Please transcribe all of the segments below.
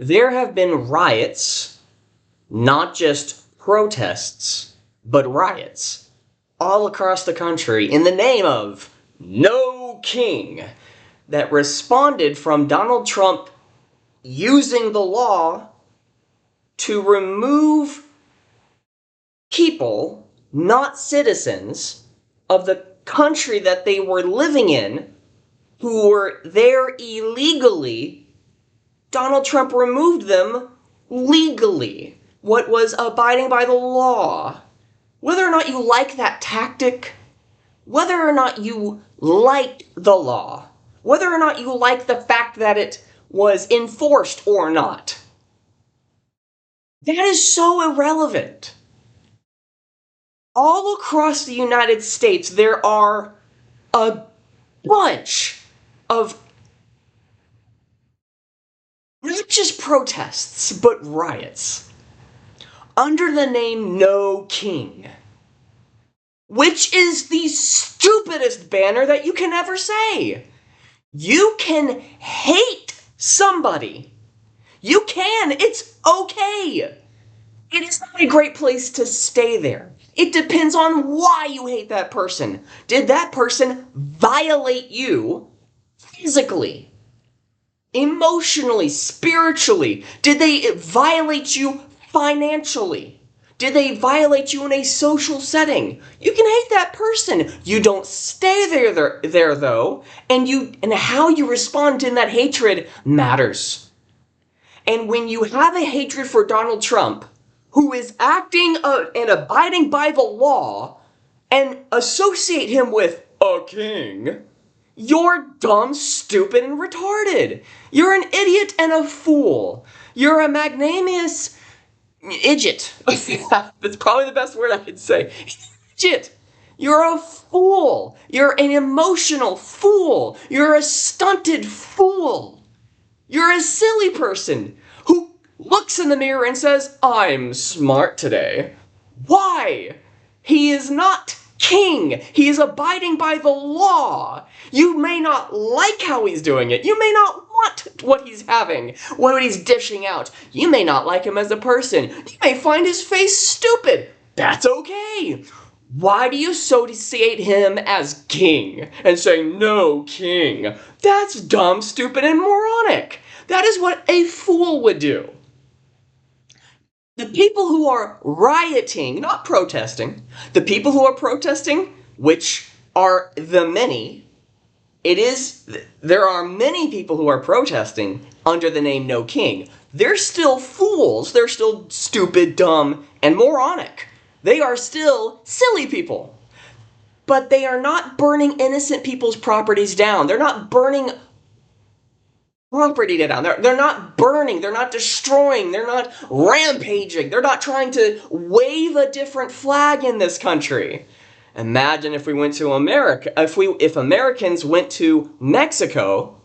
there have been riots, not just protests, but riots, all across the country in the name of No King, that responded from Donald Trump using the law to remove people, not citizens, of the country that they were living in, who were there illegally. Donald Trump removed them legally. What was abiding by the law. Whether or not you like that tactic, whether or not you liked the law, whether or not you like the fact that it was enforced or not, that is so irrelevant. All across the United States, there are a bunch of not just protests, but riots under the name No King, which is the stupidest banner that you can ever say. You can hate somebody. You can. It's okay. It is not a great place to stay there. It depends on why you hate that person. Did that person violate you physically, emotionally, spiritually? Did they violate you financially? Did they violate you in a social setting? You can hate that person. You don't stay there though, and how you respond in that hatred matters. And when you have a hatred for Donald Trump, who is acting and abiding by the law, and associate him with a king, you're dumb, stupid, and retarded. You're an idiot and a fool. You're a magnanimous idiot. That's probably the best word I could say. Idiot. You're a fool. You're an emotional fool. You're a stunted fool. You're a silly person who looks in the mirror and says, I'm smart today. Why? He is not king. He is abiding by the law. You may not like how he's doing it. You may not want what he's having, what he's dishing out. You may not like him as a person. You may find his face stupid. That's okay. Why do you associate him as king and say, no king? That's dumb, stupid, and moronic. That is what a fool would do. The people who are rioting, not protesting, the people who are protesting, which are the many, there are many people who are protesting under the name No King. They're still fools. They're still stupid, dumb, and moronic. They are still silly people. But they are not burning innocent people's properties down. They're not burning property down. They're not burning. They're not destroying. They're not rampaging. They're not trying to wave a different flag in this country. Imagine if we went to America, if Americans went to Mexico,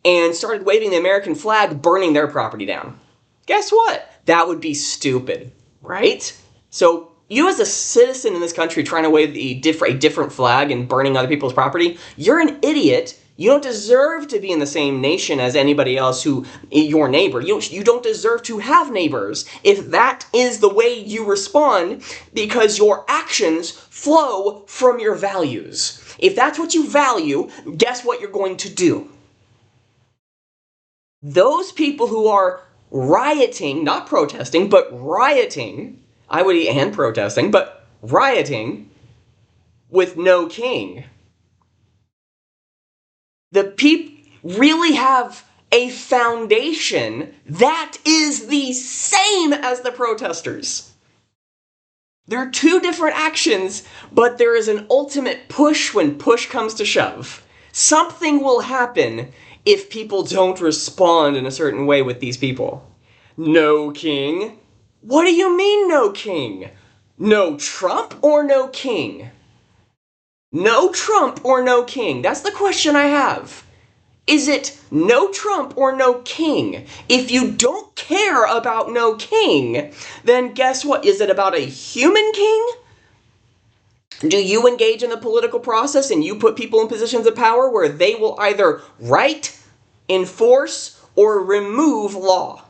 and started waving the American flag, burning their property down. Guess what? That would be stupid, right? So you as a citizen in this country trying to wave a different flag and burning other people's property, you're an idiot. You don't deserve to be in the same nation as anybody else your neighbor. You don't deserve to have neighbors if that is the way you respond, because your actions flow from your values. If that's what you value, guess what you're going to do? Those people who are rioting, not protesting, but rioting, and protesting, but rioting with No King. The people really have a foundation that is the same as the protesters. There are two different actions, but there is an ultimate push when push comes to shove. Something will happen if people don't respond in a certain way with these people. No King? What do you mean no king? No Trump or no king? No Trump or no king? That's the question I have. Is it no Trump or no king? If you don't care about no king, then guess what? Is it about a human king? Do you engage in the political process and you put people in positions of power where they will either right, enforce, or remove law.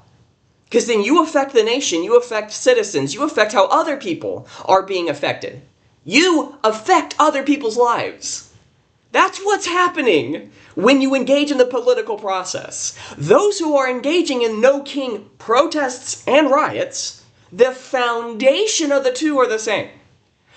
Because then you affect the nation, you affect citizens, you affect how other people are being affected. You affect other people's lives. That's what's happening when you engage in the political process. Those who are engaging in no king protests and riots, the foundation of the two are the same.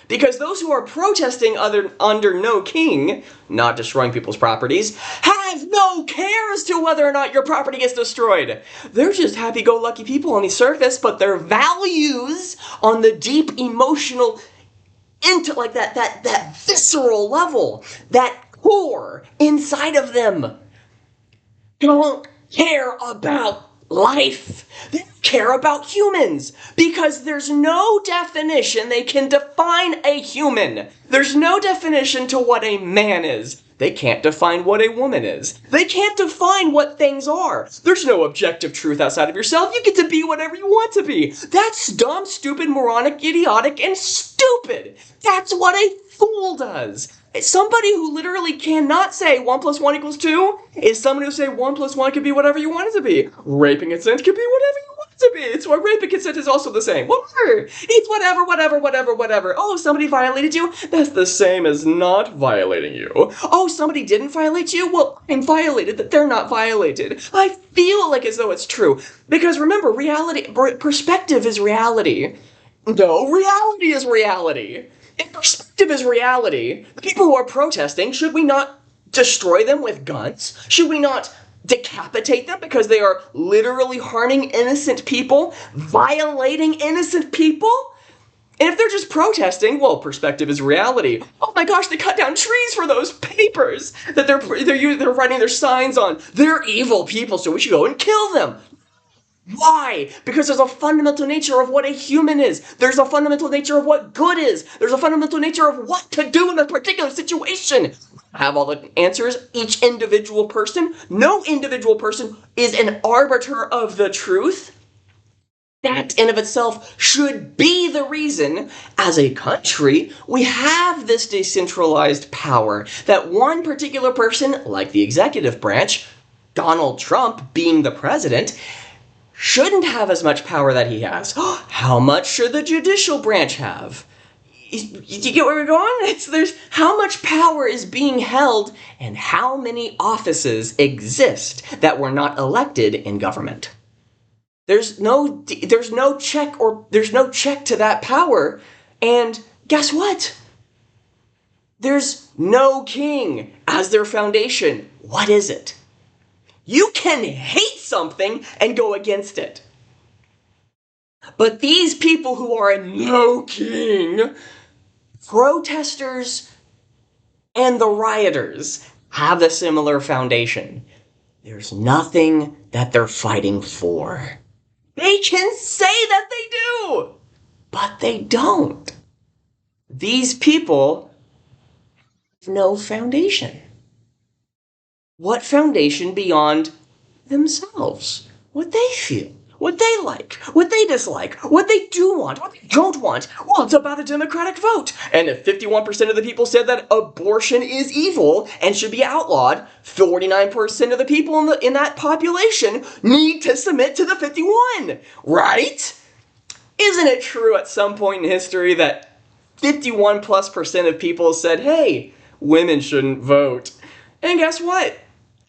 Because those who are protesting under no king, not destroying people's properties, have no care as to whether or not your property gets destroyed. They're just happy-go-lucky people on the surface, but their values on the deep emotional, like that visceral level, that core inside of them, don't care about life. They don't care about humans because there's no definition they can define a human. There's no definition to what a man is. They can't define what a woman is. They can't define what things are. There's no objective truth outside of yourself. You get to be whatever you want to be. That's dumb, stupid, moronic, idiotic, and stupid. That's what a fool does. Somebody who literally cannot say 1 + 1 = 2 is somebody who say 1 + 1 can be whatever you want it to be. Rape and consent can be whatever you want it to be. It's what rape and consent is also the same. Whatever. It's whatever. Oh, somebody violated you? That's the same as not violating you. Oh, somebody didn't violate you? Well, I'm violated that they're not violated. I feel like as though it's true. Because remember, perspective is reality. No, reality is reality. If perspective is reality, the people who are protesting, should we not destroy them with guns? Should we not decapitate them because they are literally harming innocent people, violating innocent people? And if they're just protesting, well, perspective is reality. Oh my gosh, they cut down trees for those papers that they're writing their signs on. They're evil people, so we should go and kill them. Why? Because there's a fundamental nature of what a human is. There's a fundamental nature of what good is. There's a fundamental nature of what to do in a particular situation. Have all the answers. Each individual person, no individual person is an arbiter of the truth. That in of itself should be the reason, as a country, we have this decentralized power that one particular person, like the executive branch, Donald Trump being the president, shouldn't have as much power that he has. How much should the judicial branch have? You get where we're going? There's how much power is being held and how many offices exist that were not elected in government. There's no check to that power, and guess what? There's no king as their foundation. What is it? You can hate something and go against it. But these people who are no king, protesters and the rioters, have a similar foundation. There's nothing that they're fighting for. They can say that they do, but they don't. These people have no foundation. What foundation beyond themselves? What they feel, what they like, what they dislike, what they do want, what they don't want. Well, it's about a democratic vote. And if 51% of the people said that abortion is evil and should be outlawed, 49% of the people in that population need to submit to the 51, right? Isn't it true at some point in history that 51+% of people said, hey, women shouldn't vote? And guess what?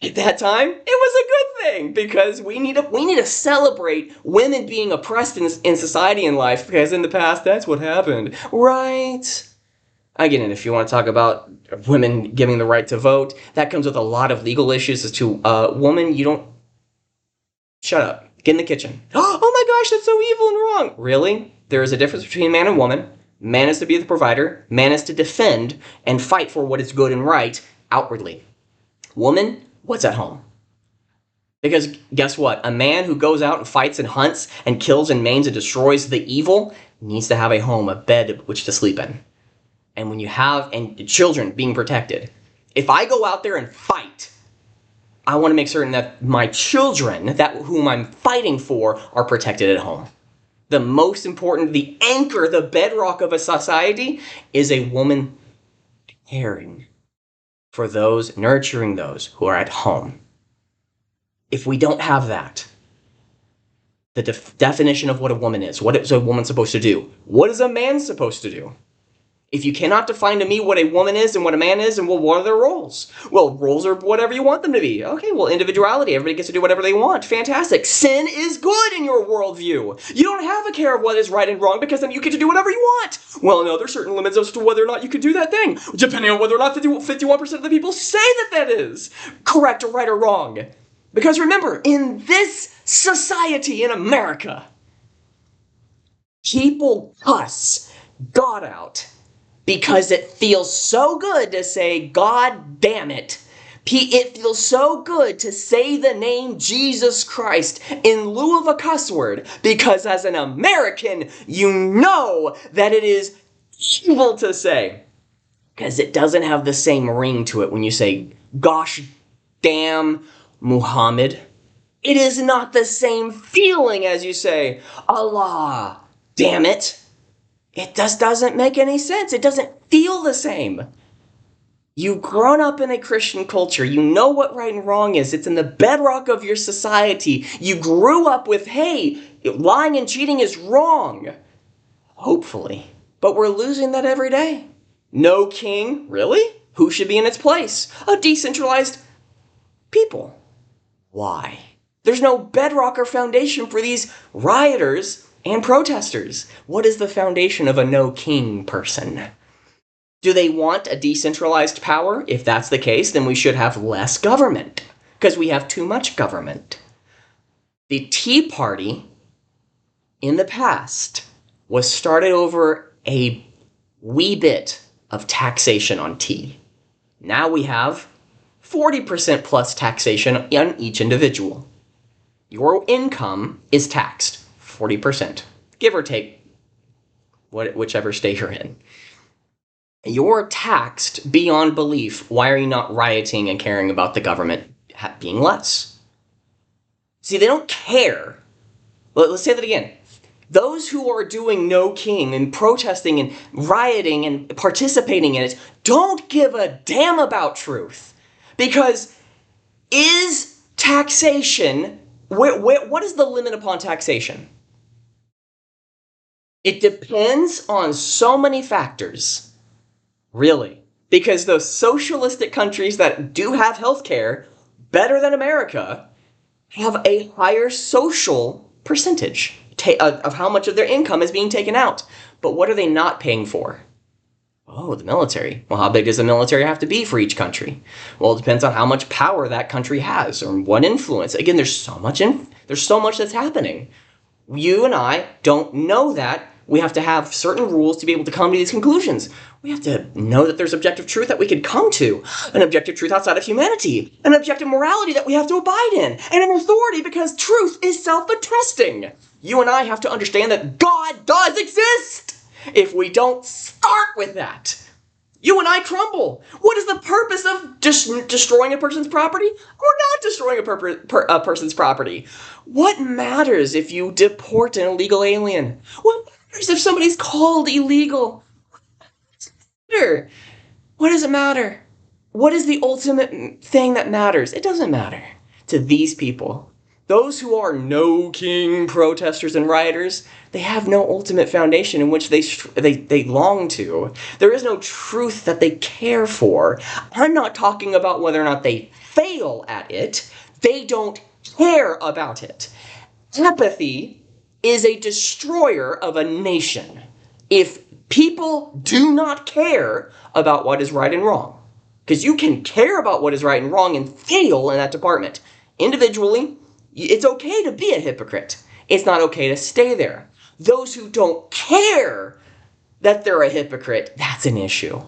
At that time, it was a good thing because we need to celebrate women being oppressed in society and life because in the past that's what happened, right? Again, if you want to talk about women giving the right to vote, that comes with a lot of legal issues as to woman, you don't shut up, get in the kitchen. Oh my gosh, that's so evil and wrong. Really? There is a difference between man and woman. Man is to be the provider. Man is to defend and fight for what is good and right outwardly. Woman, what's at home? Because guess what? A man who goes out and fights and hunts and kills and maims and destroys the evil needs to have a home, a bed which to sleep in. And when you have children being protected, if I go out there and fight, I want to make certain that my children, that whom I'm fighting for, are protected at home. The most important, the anchor, the bedrock of a society is a woman caring for those, nurturing those who are at home. If we don't have that, the definition of what a woman is, what is a woman supposed to do? What is a man supposed to do? If you cannot define to me what a woman is and what a man is, and well, what are their roles? Well, roles are whatever you want them to be. Okay, well, individuality. Everybody gets to do whatever they want. Fantastic. Sin is good in your worldview. You don't have a care of what is right and wrong because then you get to do whatever you want. Well, no, there's certain limits as to whether or not you can do that thing, depending on whether or not 51% of the people say that is correct or right or wrong. Because remember, in this society in America, people cuss God out because it feels so good to say, God damn it. It feels so good to say the name Jesus Christ in lieu of a cuss word, because as an American, you know that it is evil to say. Because it doesn't have the same ring to it when you say, gosh damn Muhammad. It is not the same feeling as you say, Allah damn it. It just doesn't make any sense. It doesn't feel the same. You've grown up in a Christian culture. You know what right and wrong is. It's in the bedrock of your society. You grew up with, hey, lying and cheating is wrong. Hopefully. But we're losing that every day. No king, really? Who should be in its place? A decentralized people. Why? There's no bedrock or foundation for these rioters and protesters. What is the foundation of a no king person? Do they want a decentralized power? If that's the case, then we should have less government, because we have too much government. The Tea Party in the past was started over a wee bit of taxation on tea. Now we have 40% plus taxation on each individual. Your income is taxed 40%, give or take whichever state you're in. You're taxed beyond belief. Why are you not rioting and caring about the government being less? See, they don't care. Let's say that again. Those who are doing no king and protesting and rioting and participating in it don't give a damn about truth. Because is taxation, what is the limit upon taxation? It depends on so many factors. Really. Because those socialistic countries that do have healthcare, better than America, have a higher social percentage of how much of their income is being taken out. But what are they not paying for? Oh, the military. Well, how big does the military have to be for each country? Well, it depends on how much power that country has or what influence. Again, there's so much that's happening. You and I don't know that. We have to have certain rules to be able to come to these conclusions. We have to know that there's objective truth that we could come to, an objective truth outside of humanity, an objective morality that we have to abide in, and an authority because truth is self-attesting. You and I have to understand that God does exist. If we don't start with that, you and I crumble. What is the purpose of destroying a person's property or not destroying a person's property? What matters if you deport an illegal alien? What matters if somebody's called illegal? What does it matter? What is the ultimate thing that matters? It doesn't matter to these people. Those who are no king protesters and rioters, they have no ultimate foundation in which they long to. There is no truth that they care for. I'm not talking about whether or not they fail at it. They don't care about it. Apathy is a destroyer of a nation. If people do not care about what is right and wrong, because you can care about what is right and wrong and fail in that department. Individually, it's okay to be a hypocrite. It's not okay to stay there. Those who don't care that they're a hypocrite, that's an issue.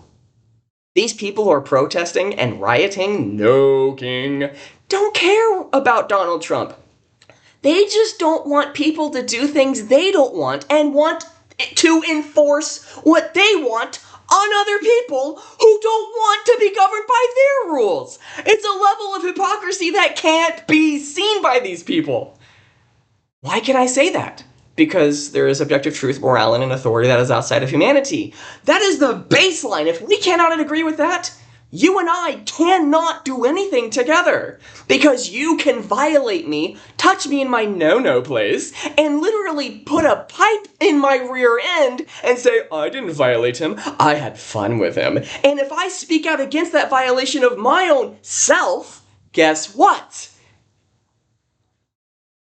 These people who are protesting and rioting, no king, don't care about Donald Trump. They just don't want people to do things they don't want and want to enforce what they want on other people who don't want to be governed by their rules. It's a level of hypocrisy that can't be seen by these people. Why can I say that? Because there is objective truth, morality, and authority that is outside of humanity. That is the baseline. If we cannot agree with that, You and I cannot do anything together because you can violate me, touch me in my no-no place, and literally put a pipe in my rear end and say, I didn't violate him, I had fun with him. And if I speak out against that violation of my own self, guess what?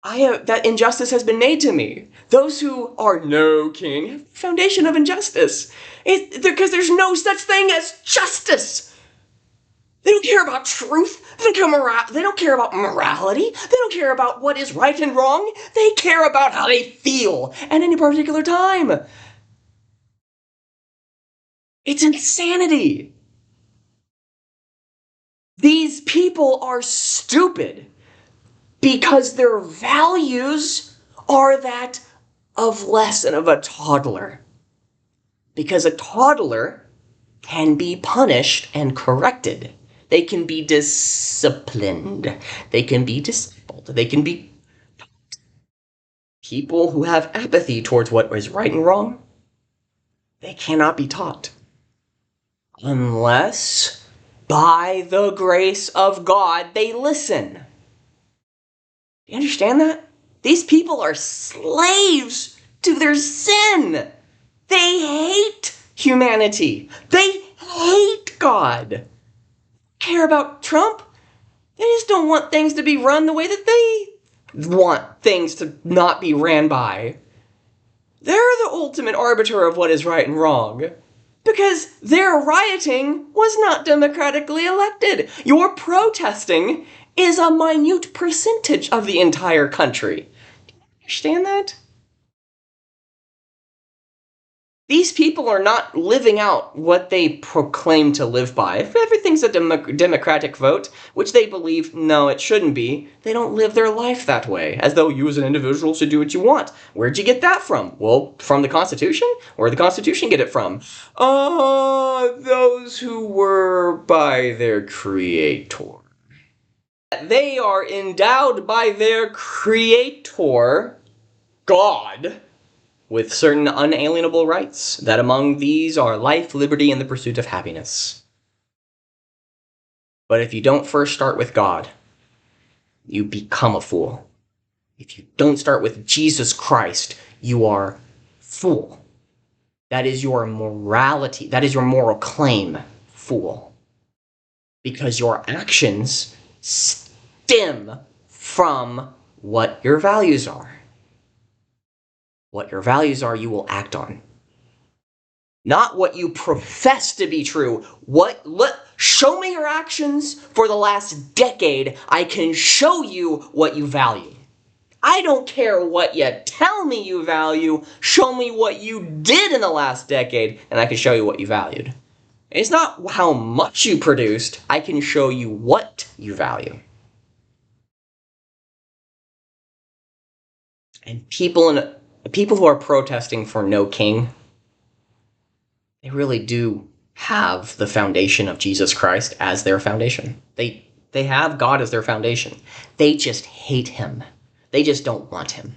That injustice has been made to me. Those who are no king have the foundation of injustice. Because there's no such thing as justice. They don't care about truth. They don't care about morality. They don't care about what is right and wrong. They care about how they feel at any particular time. It's insanity. These people are stupid because their values are that of less than of a toddler. Because a toddler can be punished and corrected. They can be disciplined. They can be discipled. They can be people who have apathy towards what is right and wrong. They cannot be taught. Unless, by the grace of God, they listen. Do you understand that? These people are slaves to their sin. They hate humanity. They hate God. Care about Trump. They just don't want things to be run the way that they want things to not be ran by. They're the ultimate arbiter of what is right and wrong. Because their rioting was not democratically elected. Your protesting is a minute percentage of the entire country. Do you understand that? These people are not living out what they proclaim to live by. If everything's a democratic vote, which they believe, no, it shouldn't be, they don't live their life that way, as though you as an individual should do what you want. Where'd you get that from? Well, from the Constitution? Where'd the Constitution get it from? Those who were by their creator. They are endowed by their creator, God, with certain unalienable rights, that among these are life, liberty, and the pursuit of happiness. But if you don't first start with God, you become a fool. If you don't start with Jesus Christ, you are fool. That is your morality, that is your moral claim, fool. Because your actions stem from what your values are. What your values are, you will act on. Not what you profess to be true. Show me your actions for the last decade. I can show you what you value. I don't care what you tell me you value. Show me what you did in the last decade, and I can show you what you valued. It's not how much you produced. I can show you what you value. And people who are protesting for no king, they really do have the foundation of Jesus Christ as their foundation. They have God as their foundation. They just hate him. They just don't want him.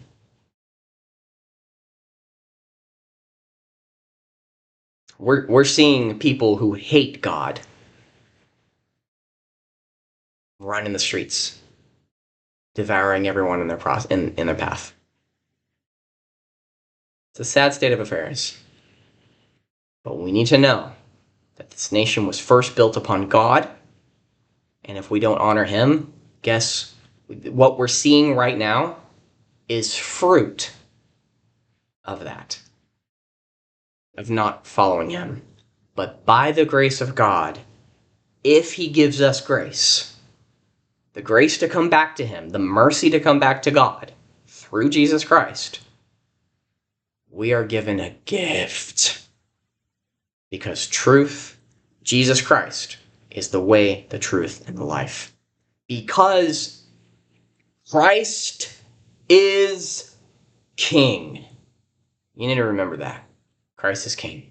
We're seeing people who hate God run in the streets, devouring everyone in their path. It's a sad state of affairs. But we need to know that this nation was first built upon God, and if we don't honor him, guess what we're seeing right now is fruit of that, of not following him. But by the grace of God, if he gives us grace, the grace to come back to him, the mercy to come back to God through Jesus Christ, we are given a gift. Because truth, Jesus Christ, is the way, the truth, and the life. Because Christ is King. You need to remember that. Christ is King.